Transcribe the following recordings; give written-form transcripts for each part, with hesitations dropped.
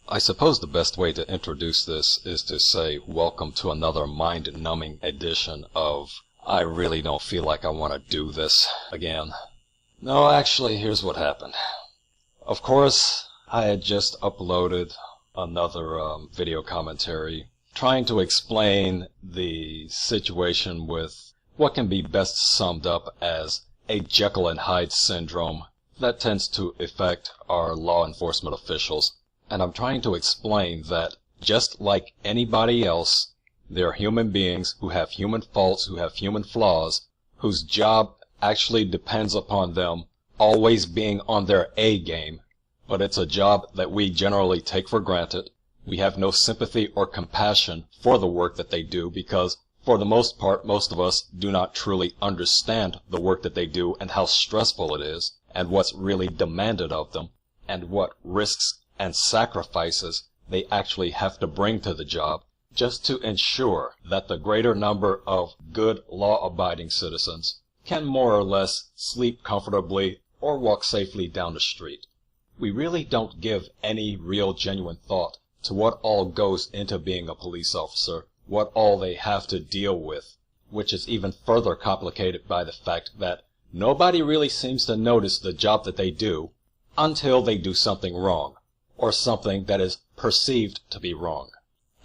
I suppose the best way to introduce this is to say welcome to another mind-numbing edition of I really don't feel like I want to do this again. No, actually, here's what happened. Of course, I had just uploaded another video commentary trying to explain the situation with what can be best summed up as a Jekyll and Hyde syndrome that tends to affect our law enforcement officials. And I'm trying to explain that just like anybody else, they're human beings who have human faults, who have human flaws, whose job actually depends upon them always being on their A game. But it's a job that we generally take for granted. We have no sympathy or compassion for the work that they do because, for the most part, most of us do not truly understand the work that they do and how stressful it is, and what's really demanded of them, and what risks and sacrifices they actually have to bring to the job just to ensure that the greater number of good law-abiding citizens can more or less sleep comfortably or walk safely down the street. We really don't give any real genuine thought to what all goes into being a police officer, what all they have to deal with, which is even further complicated by the fact that nobody really seems to notice the job that they do until they do something wrong, or something that is perceived to be wrong.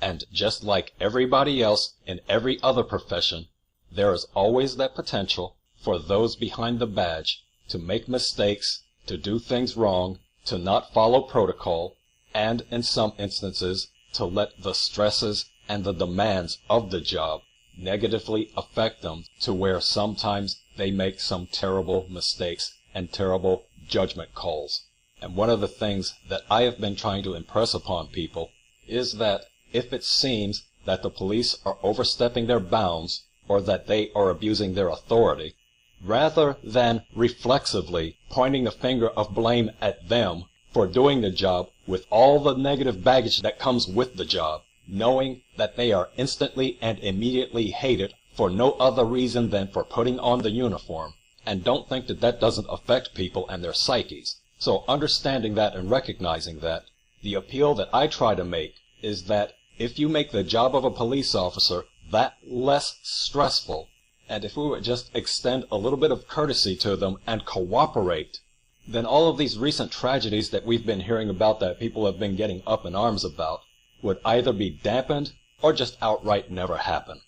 And just like everybody else in every other profession, there is always that potential for those behind the badge to make mistakes, to do things wrong, to not follow protocol, and in some instances to let the stresses and the demands of the job negatively affect them to where sometimes they make some terrible mistakes and terrible judgment calls. And one of the things that I have been trying to impress upon people is that if it seems that the police are overstepping their bounds or that they are abusing their authority, rather than reflexively pointing the finger of blame at them for doing the job with all the negative baggage that comes with the job, knowing that they are instantly and immediately hated for no other reason than for putting on the uniform, and don't think that that doesn't affect people and their psyches. So understanding that and recognizing that, the appeal that I try to make is that if you make the job of a police officer that less stressful, and if we would just extend a little bit of courtesy to them and cooperate, then all of these recent tragedies that we've been hearing about that people have been getting up in arms about would either be dampened or just outright never happen.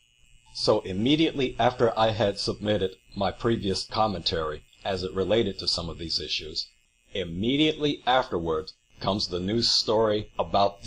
So immediately after I had submitted my previous commentary as it related to some of these issues, immediately afterwards comes the news story about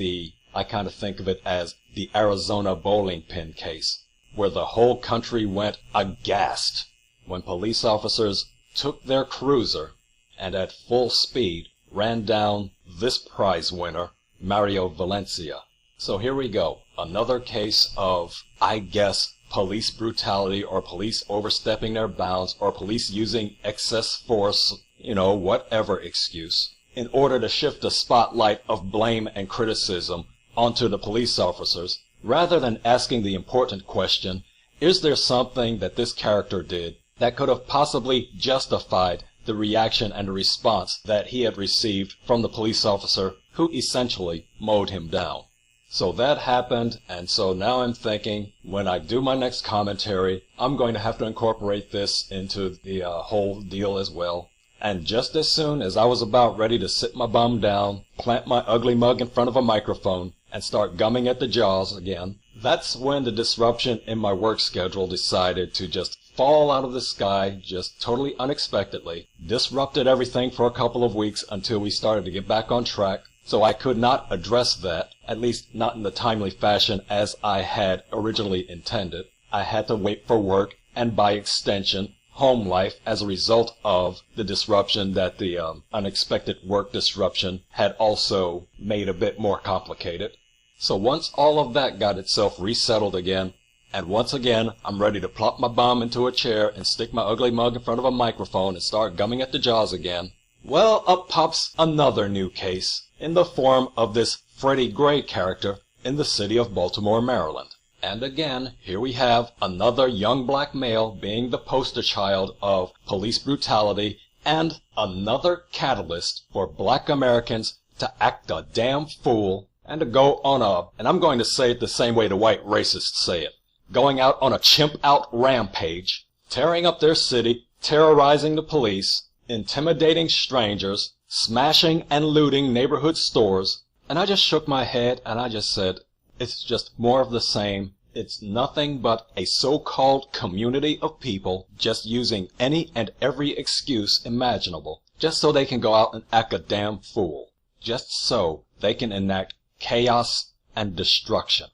I kind of think of it as the Arizona bowling pin case, where the whole country went aghast when police officers took their cruiser and at full speed ran down this prize winner, Mario Valencia. So here we go, another case of, I guess, police brutality or police overstepping their bounds or police using excess force, whatever excuse, in order to shift the spotlight of blame and criticism onto the police officers, rather than asking the important question, is there something that this character did that could have possibly justified the reaction and the response that he had received from the police officer who essentially mowed him down? So that happened, and so now I'm thinking, when I do my next commentary, I'm going to have to incorporate this into the whole deal as well. And just as soon as I was about ready to sit my bum down, plant my ugly mug in front of a microphone, and start gumming at the jaws again, that's when the disruption in my work schedule decided to just fall out of the sky, just totally unexpectedly, disrupted everything for a couple of weeks until we started to get back on track. So I could not address that, at least not in the timely fashion as I had originally intended. I had to wait for work and by extension home life as a result of the disruption that the unexpected work disruption had also made a bit more complicated. So once all of that got itself resettled again, and once again I'm ready to plop my bum into a chair and stick my ugly mug in front of a microphone and start gumming at the jaws again, well, up pops another new case in the form of this Freddie Gray character in the city of Baltimore, Maryland. And again, here we have another young black male being the poster child of police brutality and another catalyst for black Americans to act a damn fool and to go on and I'm going to say it the same way the white racists say it, going out on a chimp-out rampage, tearing up their city, terrorizing the police, intimidating strangers, smashing and looting neighborhood stores. And I just shook my head and I just said, it's just more of the same. It's nothing but a so-called community of people just using any and every excuse imaginable, just so they can go out and act a damn fool, just so they can enact chaos and destruction.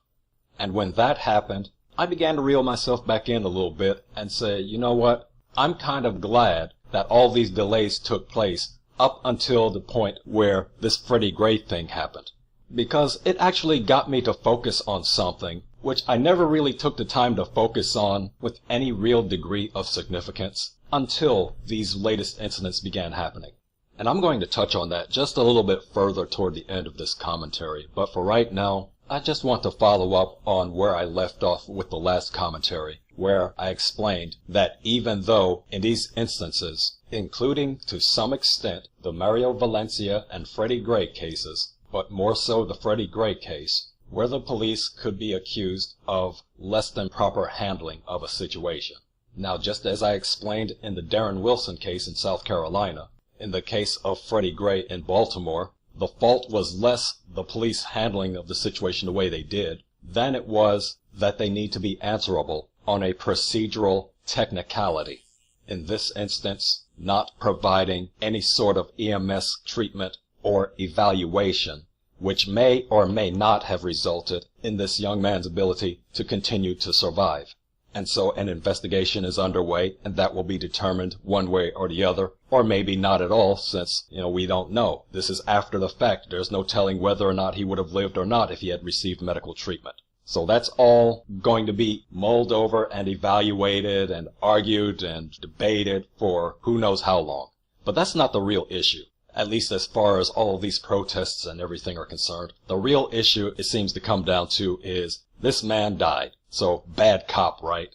And when that happened, I began to reel myself back in a little bit and say, you know what, I'm kind of glad that all these delays took place up until the point where this Freddie Gray thing happened, because it actually got me to focus on something which I never really took the time to focus on with any real degree of significance until these latest incidents began happening. And I'm going to touch on that just a little bit further toward the end of this commentary, but for right now, I just want to follow up on where I left off with the last commentary, where I explained that even though in these instances, including to some extent the Mario Valencia and Freddie Gray cases, but more so the Freddie Gray case, where the police could be accused of less than proper handling of a situation. Now, just as I explained in the Darren Wilson case in South Carolina, in the case of Freddie Gray in Baltimore, the fault was less the police handling of the situation the way they did than it was that they need to be answerable on a procedural technicality. In this instance, not providing any sort of EMS treatment or evaluation, which may or may not have resulted in this young man's ability to continue to survive. And so an investigation is underway, and that will be determined one way or the other, or maybe not at all, since, we don't know. This is after the fact. There's no telling whether or not he would have lived or not if he had received medical treatment. So that's all going to be mulled over and evaluated and argued and debated for who knows how long. But that's not the real issue, at least as far as all of these protests and everything are concerned. The real issue, it seems to come down to, is this man died. So, bad cop, right?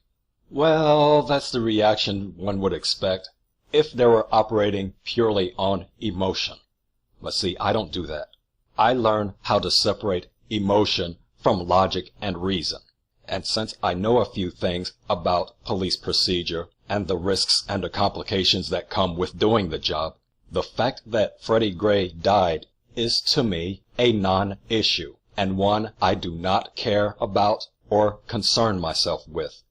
Well, that's the reaction one would expect if they were operating purely on emotion. But see, I don't do that. I learn how to separate emotion from logic and reason. And since I know a few things about police procedure and the risks and the complications that come with doing the job, the fact that Freddie Gray died is to me a non-issue, and one I do not care about or concern myself with.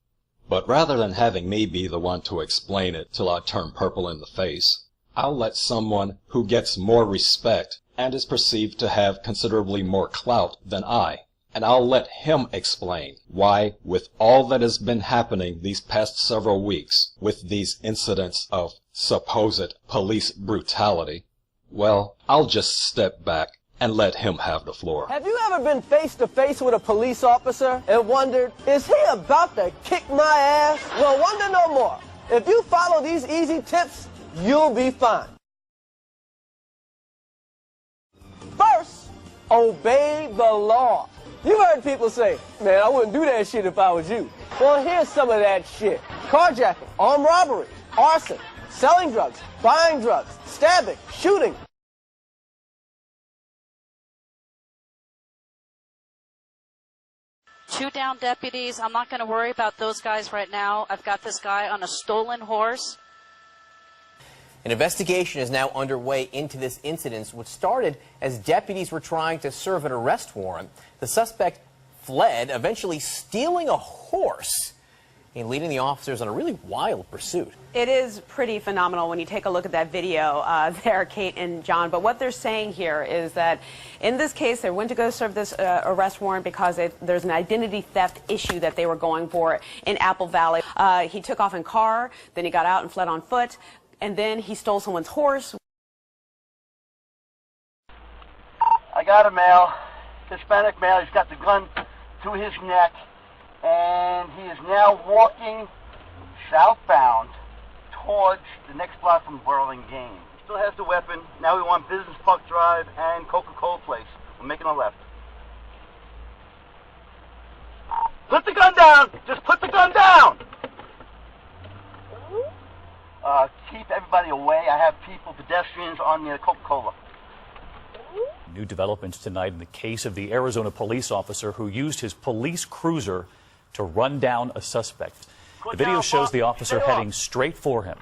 But rather than having me be the one to explain it till I turn purple in the face, I'll let someone who gets more respect and is perceived to have considerably more clout than I, and I'll let him explain why, with all that has been happening these past several weeks, with these incidents of supposed police brutality, well, I'll just step back and let him have the floor. Have you ever been face to face with a police officer and wondered, is he about to kick my ass? Well, wonder no more. If you follow these easy tips, you'll be fine. First, obey the law. You heard people say, man, I wouldn't do that shit if I was you. Well, here's some of that shit. Carjacking, armed robbery, arson, selling drugs, buying drugs, stabbing, shooting. Two down deputies. I'm not going to worry about those guys right now. I've got this guy on a stolen horse. An investigation is now underway into this incident, which started as deputies were trying to serve an arrest warrant. The suspect fled, eventually stealing a horse and leading the officers on a really wild pursuit. It is pretty phenomenal when you take a look at that video there, Kate and John. But what they're saying here is that in this case, they went to go serve this arrest warrant because there's an identity theft issue that they were going for in Apple Valley. He took off in car, then he got out and fled on foot, and then he stole someone's horse. I got a male, Hispanic male. He's got the gun to his neck, and he is now walking southbound towards the next block from Burlingame. He still has the weapon. Now we want Business Park Drive and Coca-Cola Place. We're making a left. Put the gun down! Just put the gun down! Keep everybody away. I have people, pedestrians, on near Coca-Cola. New developments tonight in the case of the Arizona police officer who used his police cruiser to run down a suspect. The video shows the officer heading straight for him.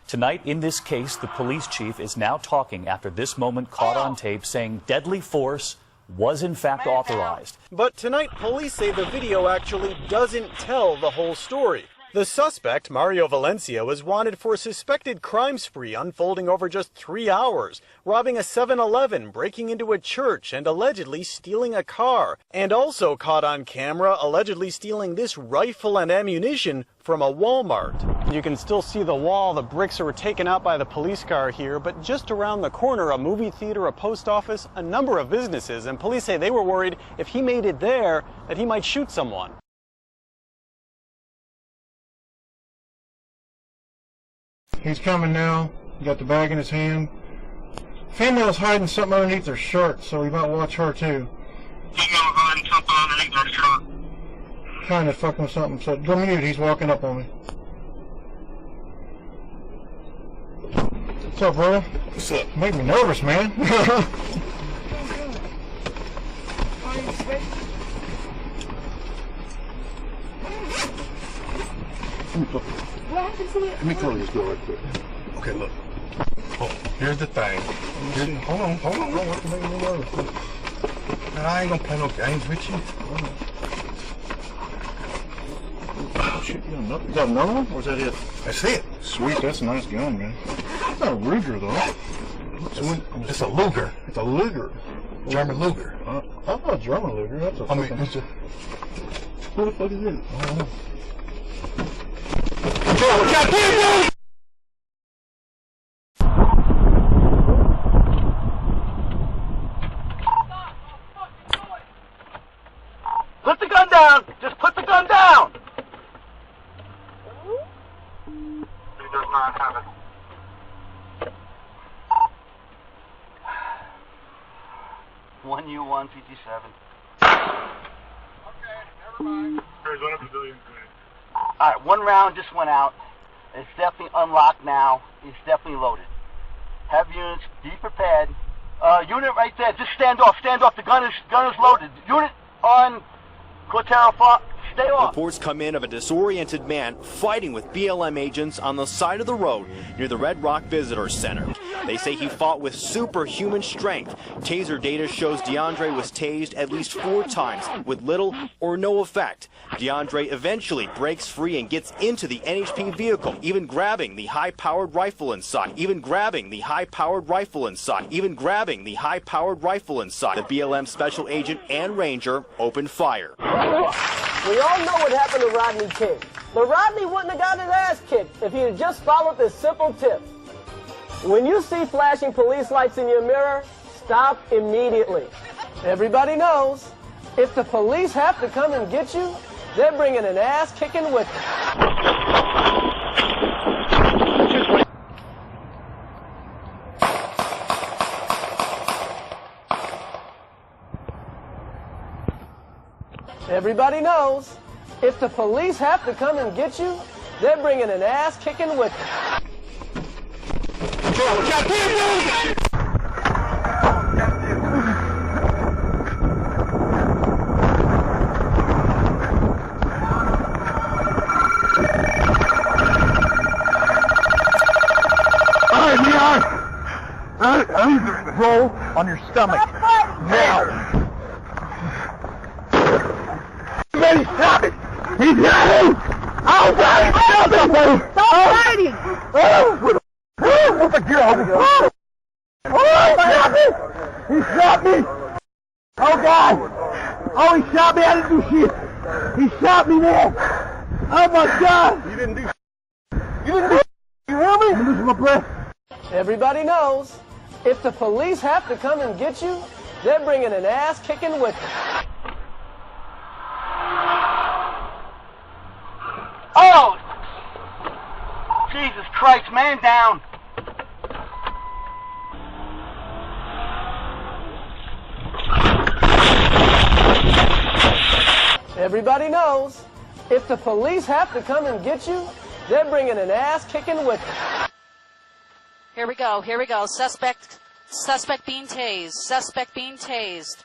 Tonight, in this case, the police chief is now talking after this moment caught on tape, saying deadly force was in fact authorized. But tonight, police say the video actually doesn't tell the whole story. The suspect, Mario Valencia, was wanted for a suspected crime spree unfolding over just 3 hours, robbing a 7-Eleven, breaking into a church, and allegedly stealing a car. And also caught on camera allegedly stealing this rifle and ammunition from a Walmart. You can still see the wall. The bricks were taken out by the police car here, but just around the corner, a movie theater, a post office, a number of businesses, and police say they were worried if he made it there that he might shoot someone. He's coming now. He got the bag in his hand. Female's hiding something underneath her shirt, so we might watch her too. Female hiding something underneath her shirt. Trying to fuck with something. So go mute. He's walking up on me. What's up, brother? What's up? Make me nervous, man. Let me close this door right quick. Okay, look. Oh, here's the thing. Hold on. What's making me nervous? Man, I ain't gonna play no games with you. Oh, shit, you got another? Is that another one, or is that it? That's it. Sweet, that's a nice gun, man. It's not a Ruger, though. It's a Luger. It's a Luger. German Luger. I thought German Luger. That's a fucking... it's a... What the fuck is it? I don't know. Put the gun down! Just put the gun down! He does not have it. One U1 CT7. Okay, never mind. Arizona Pavilion. Alright, one round just went out. It's definitely unlocked now. It's definitely loaded. Have units, be prepared. Unit right there, just stand off. The gun is loaded. Unit on Cortero, stay off. Reports come in of a disoriented man fighting with BLM agents on the side of the road near the Red Rock Visitor Center. They say he fought with superhuman strength. Taser data shows DeAndre was tased at least 4 times with little or no effect. DeAndre eventually breaks free and gets into the NHP vehicle, even grabbing the high-powered rifle inside. The BLM special agent and ranger opened fire. We all know what happened to Rodney King. But Rodney wouldn't have got his ass kicked if he had just followed this simple tip. When you see flashing police lights in your mirror, stop immediately. Everybody knows, if the police have to come and get you, they're bringing an ass kicking with them. Everybody knows, if the police have to come and get you, they're bringing an ass kicking with them. I need to roll on your stomach. Now. Somebody stop it! He's got it! Oh, God! Stop it! Stop fighting! Oh, what the girl? Oh, he shot me! Oh, God! Oh, he shot me! I didn't do shit! He shot me, man! Oh, my God! You didn't do shit! You didn't do shit! You hear me? I'm losing my breath. Everybody knows, if the police have to come and get you, they're bringing an ass kicking with them. Oh! Jesus Christ, man down! Everybody knows, if the police have to come and get you, they're bringing an ass kicking with them. Here we go. Suspect Suspect being tased. Suspect being tased.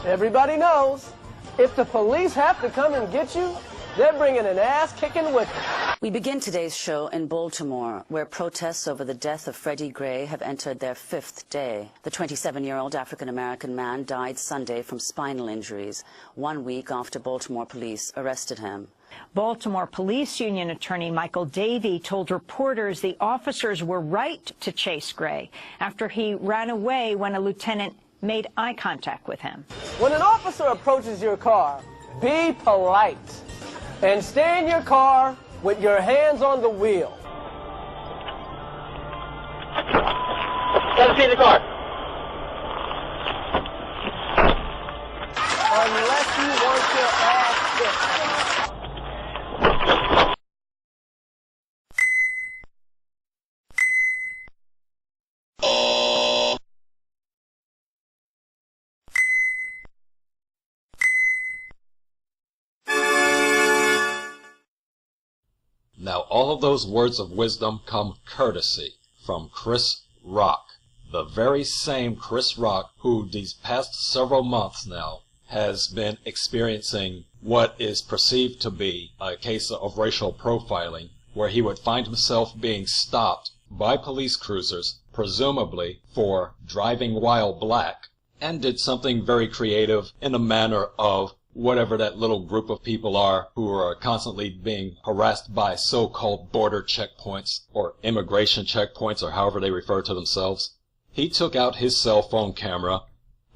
Everybody knows, if the police have to come and get you, they're bringing an ass-kicking with them. We begin today's show in Baltimore, where protests over the death of Freddie Gray have entered their 5th day. The 27-year-old African-American man died Sunday from spinal injuries, 1 week after Baltimore police arrested him. Baltimore Police Union attorney Michael Davey told reporters the officers were right to chase Gray after he ran away when a lieutenant made eye contact with him. When an officer approaches your car, be polite and stay in your car with your hands on the wheel. Let us see the car. Unless you want your ass kicked. Now, all of those words of wisdom come courtesy from Chris Rock, the very same Chris Rock who these past several months now has been experiencing what is perceived to be a case of racial profiling, where he would find himself being stopped by police cruisers, presumably for driving while black, and did something very creative in a manner of whatever that little group of people are who are constantly being harassed by so-called border checkpoints or immigration checkpoints or however they refer to themselves. He took out his cell phone camera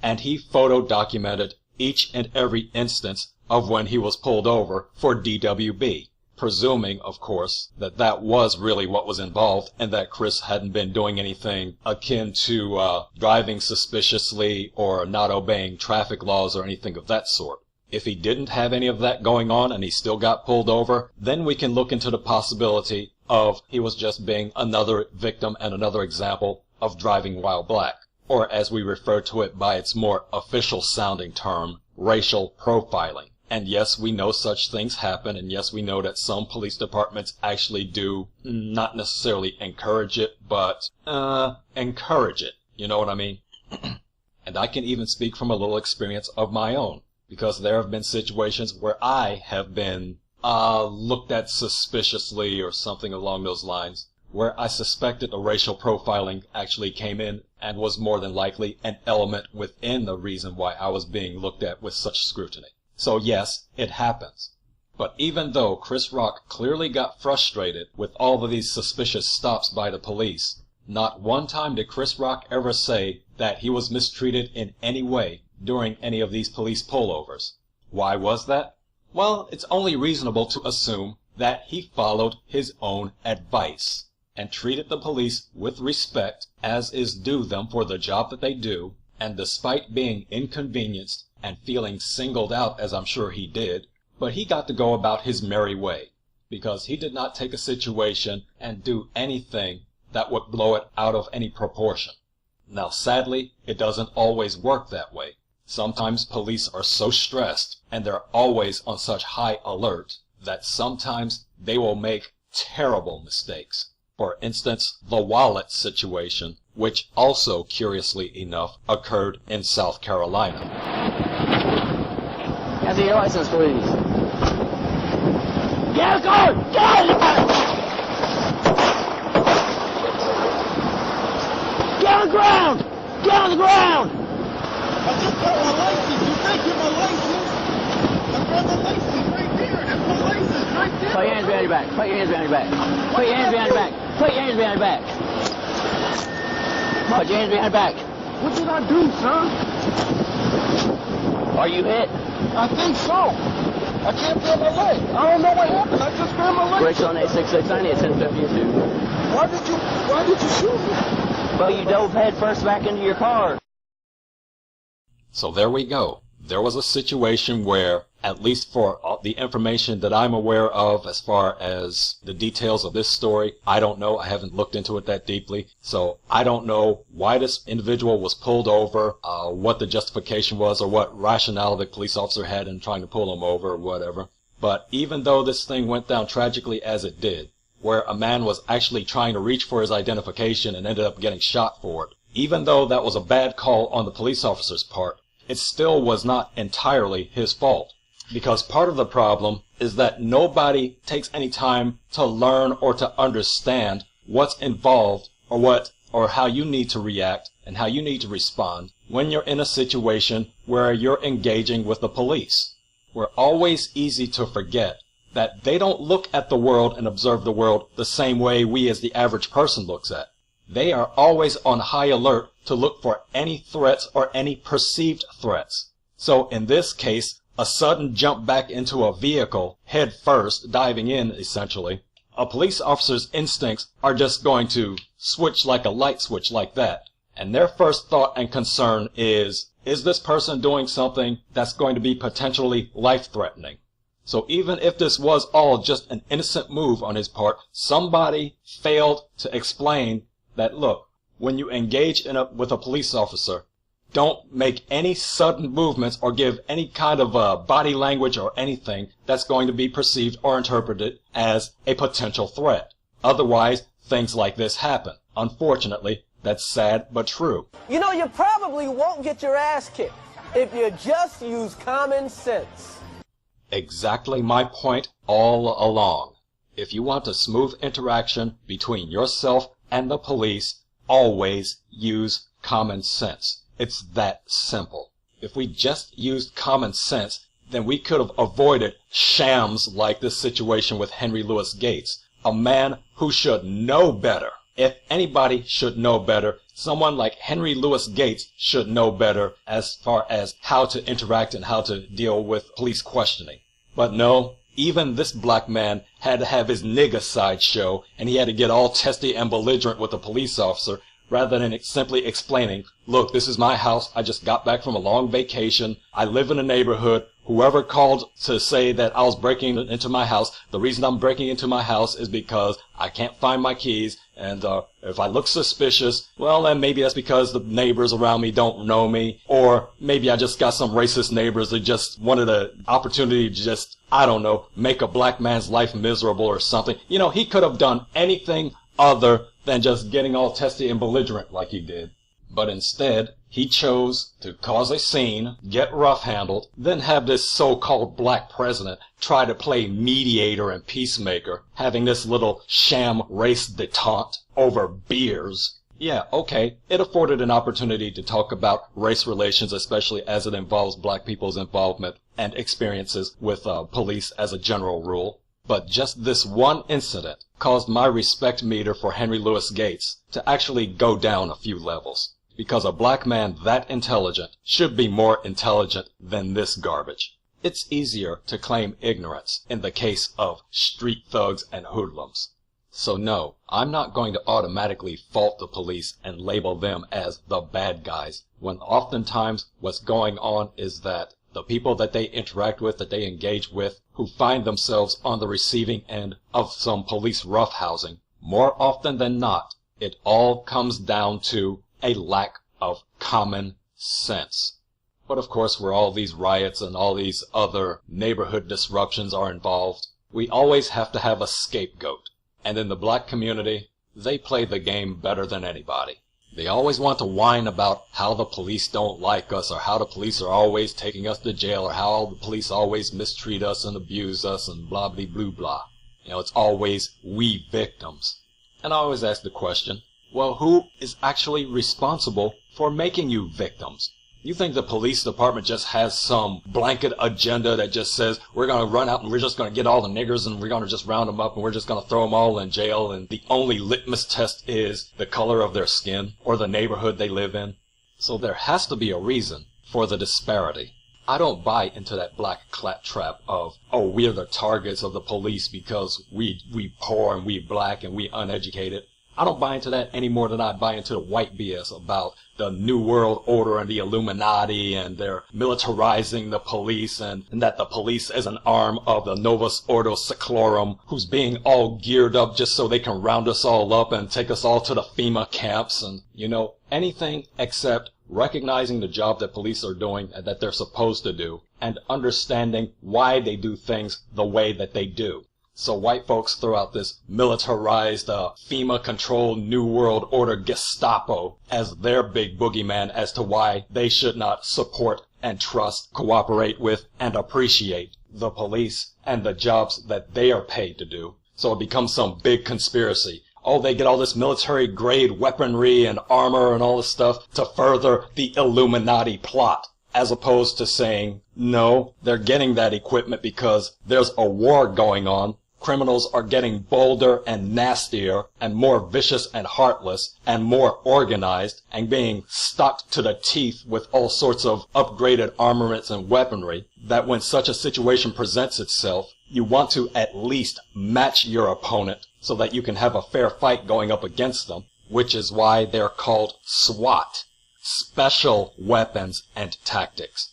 and he photo documented each and every instance of when he was pulled over for DWB, presuming, of course, that that was really what was involved and that Chris hadn't been doing anything akin to driving suspiciously or not obeying traffic laws or anything of that sort. If he didn't have any of that going on and he still got pulled over, then we can look into the possibility of he was just being another victim and another example of driving while black, or as we refer to it by its more official sounding term, racial profiling. And yes, we know such things happen, and yes, we know that some police departments actually do not necessarily encourage it, but encourage it. You know what I mean? And I can even speak from a little experience of my own, because there have been situations where I have been looked at suspiciously or something along those lines, where I suspected a racial profiling actually came in and was more than likely an element within the reason why I was being looked at with such scrutiny. So yes, it happens. But even though Chris Rock clearly got frustrated with all of these suspicious stops by the police, not one time did Chris Rock ever say that he was mistreated in any way during any of these police pullovers. Why was that? Well, it's only reasonable to assume that he followed his own advice and treated the police with respect as is due them for the job that they do, and despite being inconvenienced and feeling singled out, as I'm sure he did, but he got to go about his merry way, because he did not take a situation and do anything that would blow it out of any proportion. Now, sadly, it doesn't always work that way. Sometimes police are so stressed and they're always on such high alert that sometimes they will make terrible mistakes. For instance, the wallet situation, which also, curiously enough, occurred in South Carolina. Can I see your license, please? Get out of the car! Get out of the car! Get on the ground! Get on the ground! I just got my license. You think you're my license? I got my license right there. That's my license right there. Put your hands behind your back. Put your hands behind your back. Put your hands behind your back. Put your hands behind your back. Put your hands behind your back. What did I do, sir? Are you hit? I think so. I can't feel my leg. I don't know what happened. I just grabbed my leg. Brakes on 86690 at 1052. Why did you shoot me? Well, you dove head first back into your car. So there we go. There was a situation where, at least for the information that I'm aware of as far as the details of this story, I don't know. I haven't looked into it that deeply. So I don't know why this individual was pulled over, what the justification was, or what rationale the police officer had in trying to pull him over or whatever. But even though this thing went down tragically as it did, where a man was actually trying to reach for his identification and ended up getting shot for it, even though that was a bad call on the police officer's part, it still was not entirely his fault. Because part of the problem is that nobody takes any time to learn or to understand what's involved or how you need to react and how you need to respond when you're in a situation where you're engaging with the police. We're always easy to forget that they don't look at the world and observe the world the same way we as the average person looks at. They are always on high alert to look for any threats or any perceived threats. So in this case, a sudden jump back into a vehicle, head first, diving in essentially, a police officer's instincts are just going to switch like a light switch like that. And their first thought and concern is this person doing something that's going to be potentially life-threatening? So even if this was all just an innocent move on his part, somebody failed to explain that, look, when you engage with a police officer, don't make any sudden movements or give any kind of body language or anything that's going to be perceived or interpreted as a potential threat. Otherwise, things like this happen. Unfortunately, that's sad but true. You know, you probably won't get your ass kicked if you just use common sense. Exactly my point all along. If you want a smooth interaction between yourself and the police, always use common sense. It's that simple. If we just used common sense, then we could have avoided shams like this situation with Henry Louis Gates, a man who should know better. If anybody should know better, someone like Henry Louis Gates should know better as far as how to interact and how to deal with police questioning. But no, even this black man had to have his nigger side show, and he had to get all testy and belligerent with the police officer, rather than simply explaining, look, this is my house. I just got back from a long vacation. I live in a neighborhood. Whoever called to say that I was breaking into my house, the reason I'm breaking into my house is because I can't find my keys. And if I look suspicious, well, then maybe that's because the neighbors around me don't know me. Or maybe I just got some racist neighbors that just wanted an opportunity to just, I don't know, make a black man's life miserable or something. You know, he could have done anything other than just getting all testy and belligerent like he did. But instead, he chose to cause a scene, get rough-handled, then have this so-called black president try to play mediator and peacemaker, having this little sham race detente over beers. Yeah, okay, it afforded an opportunity to talk about race relations, especially as it involves black people's involvement and experiences with police as a general rule. But just this one incident caused my respect meter for Henry Louis Gates to actually go down a few levels. Because a black man that intelligent should be more intelligent than this garbage. It's easier to claim ignorance in the case of street thugs and hoodlums. So no, I'm not going to automatically fault the police and label them as the bad guys, when oftentimes what's going on is that the people that they interact with, that they engage with, who find themselves on the receiving end of some police roughhousing, more often than not, it all comes down to a lack of common sense. But of course, where all these riots and all these other neighborhood disruptions are involved, we always have to have a scapegoat. And in the black community, they play the game better than anybody. They always want to whine about how the police don't like us, or how the police are always taking us to jail, or how the police always mistreat us and abuse us, and blah blah blah blah. You know, it's always we victims. And I always ask the question, well, who is actually responsible for making you victims? You think the police department just has some blanket agenda that just says, we're going to run out and we're just going to get all the niggers and we're going to just round them up and we're just going to throw them all in jail, and the only litmus test is the color of their skin or the neighborhood they live in? So there has to be a reason for the disparity. I don't buy into that black claptrap of, oh, we're the targets of the police because we poor and we black and we uneducated. I don't buy into that any more than I buy into the white BS about the New World Order and the Illuminati and they're militarizing the police and that the police is an arm of the Novus Ordo Seclorum who's being all geared up just so they can round us all up and take us all to the FEMA camps and, anything except recognizing the job that police are doing and that they're supposed to do and understanding why they do things the way that they do. So white folks throw out this militarized, FEMA-controlled New World Order Gestapo as their big boogeyman as to why they should not support and trust, cooperate with, and appreciate the police and the jobs that they are paid to do. So it becomes some big conspiracy. Oh, they get all this military-grade weaponry and armor and all this stuff to further the Illuminati plot. As opposed to saying, no, they're getting that equipment because there's a war going on. Criminals are getting bolder and nastier and more vicious and heartless and more organized and being stocked to the teeth with all sorts of upgraded armaments and weaponry that when such a situation presents itself, you want to at least match your opponent so that you can have a fair fight going up against them, which is why they're called SWAT, Special Weapons and Tactics.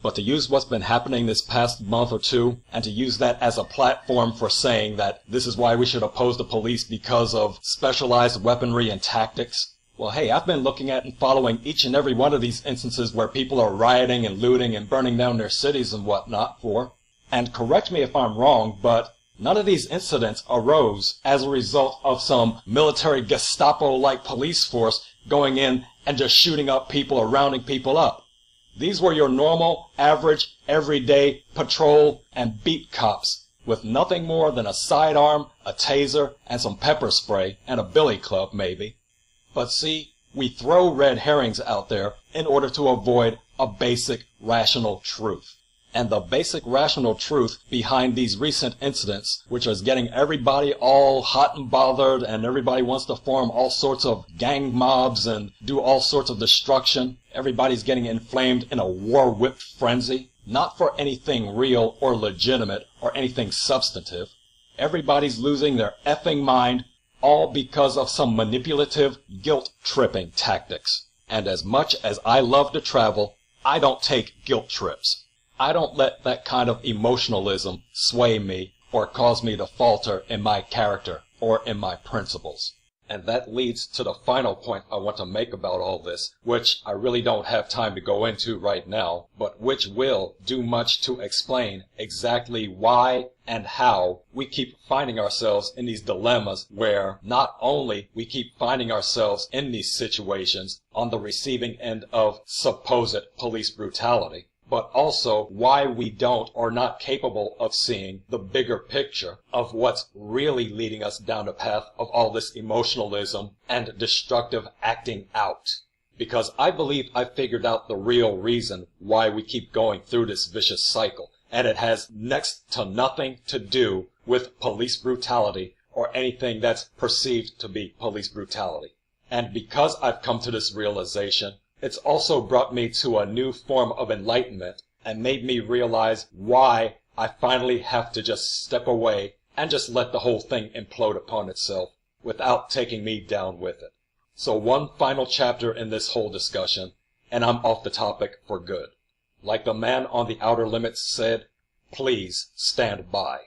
But to use what's been happening this past month or two, and to use that as a platform for saying that this is why we should oppose the police because of specialized weaponry and tactics, well, hey, I've been looking at and following each and every one of these instances where people are rioting and looting and burning down their cities and whatnot for. And correct me if I'm wrong, but none of these incidents arose as a result of some military Gestapo-like police force going in and just shooting up people or rounding people up. These were your normal, average, everyday patrol and beat cops with nothing more than a sidearm, a taser, and some pepper spray, and a billy club maybe. But see, we throw red herrings out there in order to avoid a basic rational truth. And the basic rational truth behind these recent incidents, which is getting everybody all hot and bothered and everybody wants to form all sorts of gang mobs and do all sorts of destruction. Everybody's getting inflamed in a war-whipped frenzy, not for anything real or legitimate or anything substantive. Everybody's losing their effing mind, all because of some manipulative, guilt-tripping tactics. And as much as I love to travel, I don't take guilt trips. I don't let that kind of emotionalism sway me or cause me to falter in my character or in my principles. And that leads to the final point I want to make about all this, which I really don't have time to go into right now, but which will do much to explain exactly why and how we keep finding ourselves in these dilemmas where not only we keep finding ourselves in these situations on the receiving end of supposed police brutality, but also why we don't or not capable of seeing the bigger picture of what's really leading us down the path of all this emotionalism and destructive acting out. Because I believe I've figured out the real reason why we keep going through this vicious cycle, and it has next to nothing to do with police brutality or anything that's perceived to be police brutality. And because I've come to this realization, it's also brought me to a new form of enlightenment and made me realize why I finally have to just step away and just let the whole thing implode upon itself without taking me down with it. So one final chapter in this whole discussion, and I'm off the topic for good. Like the man on the Outer Limits said, please stand by.